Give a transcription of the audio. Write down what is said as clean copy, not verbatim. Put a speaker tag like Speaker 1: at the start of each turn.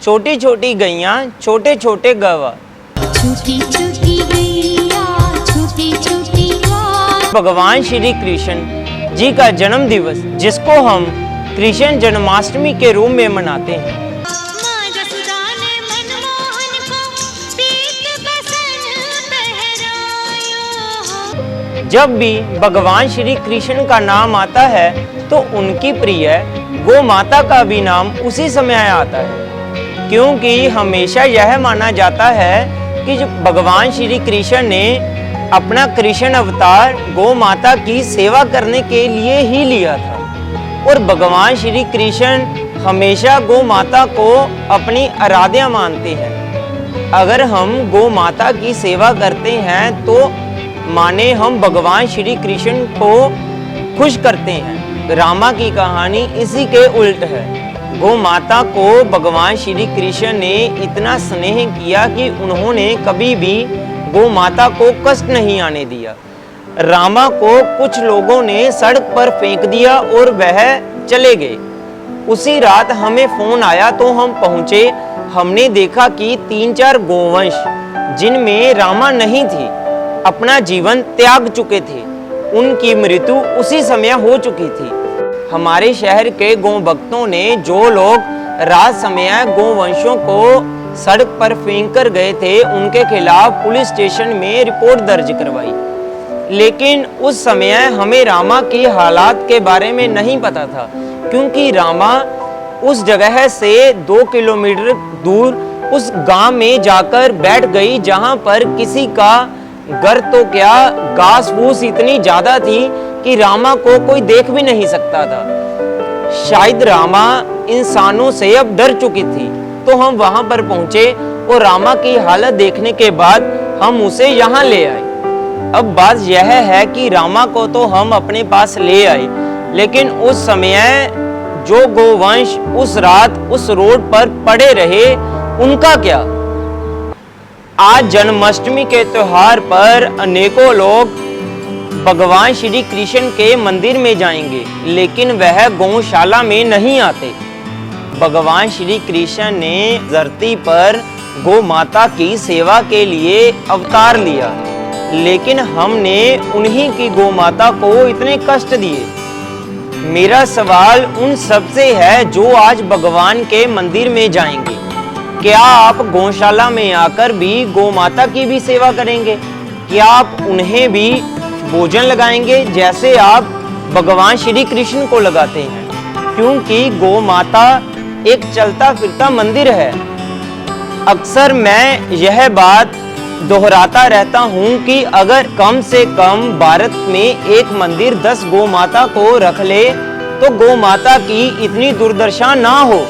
Speaker 1: छोटी छोटी गैया छोटे छोटे गवा,
Speaker 2: छोटी छोटी गैया छोटी छोटी गवा।
Speaker 1: भगवान श्री कृष्ण जी का जन्म दिवस, जिसको हम कृष्ण जन्माष्टमी के रूप में मनाते हैं। जब भी भगवान श्री कृष्ण का नाम आता है तो उनकी प्रिय गौ माता का भी नाम उसी समय आता है, क्योंकि हमेशा यह माना जाता है कि जब भगवान श्री कृष्ण ने अपना कृष्ण अवतार गौ माता की सेवा करने के लिए ही लिया था, और भगवान श्री कृष्ण हमेशा गौ माता को अपनी आराध्या मानते हैं। अगर हम गौ माता की सेवा करते हैं तो माने हम भगवान श्री कृष्ण को खुश करते हैं। रामा की कहानी इसी के उल्ट है। गौ माता को भगवान श्री कृष्ण ने इतना स्नेह किया कि उन्होंने कभी भी गौ माता को कष्ट नहीं आने दिया। रामा को कुछ लोगों ने सड़क पर फेंक दिया और वह चले गए। उसी रात हमें फोन आया तो हम पहुंचे। हमने देखा कि 3-4 गोवंश जिनमें रामा नहीं थी अपना जीवन त्याग चुके थे। उनकी मृत्यु उसी समय हो चुकी थी। हमारे शहर के गौ भक्तों ने, जो लोग रात समय गोवंशों को सड़क पर फेंक कर गए थे, उनके खिलाफ पुलिस स्टेशन में रिपोर्ट दर्ज करवाई। लेकिन उस समय हमें रामा की हालात के बारे में नहीं पता था, क्योंकि रामा उस जगह से 2 किलोमीटर दूर उस गांव में जाकर बैठ गई, जहां पर किसी का घर तो क्या, घास फूस इतनी ज्यादा थी कि रामा को कोई देख भी नहीं सकता था। शायद रामा इंसानों से अब डर चुकी थी। तो हम वहां पर पहुंचे और रामा की हालत देखने के बाद हम उसे यहाँ ले आए। अब बात यह है कि रामा को तो हम अपने पास ले आए, लेकिन उस समय जो गोवंश उस रात उस रोड पर पड़े रहे, उनका क्या? आज जन्माष्टमी के त्योहार पर अनेकों लोग भगवान श्री कृष्ण के मंदिर में जाएंगे, लेकिन वह गौशाला में नहीं आते। भगवान श्री कृष्ण ने धरती पर गौ माता की सेवा के लिए अवतार लिया, लेकिन हमने उन्हीं की गौ माता को इतने कष्ट दिए। मेरा सवाल उन सब से है जो आज भगवान के मंदिर में जाएंगे। क्या आप गौशाला में आकर भी गौ माता की भी सेवा करेंगे? क्या आप उन्हें भी भोजन लगाएंगे जैसे आप भगवान श्री कृष्ण को लगाते हैं? क्योंकि गौ माता एक चलता फिरता मंदिर है। अक्सर मैं यह बात दोहराता रहता हूं कि अगर कम से कम भारत में एक मंदिर 10 गौ माता को रख ले तो गौ माता की इतनी दुर्दशा ना हो।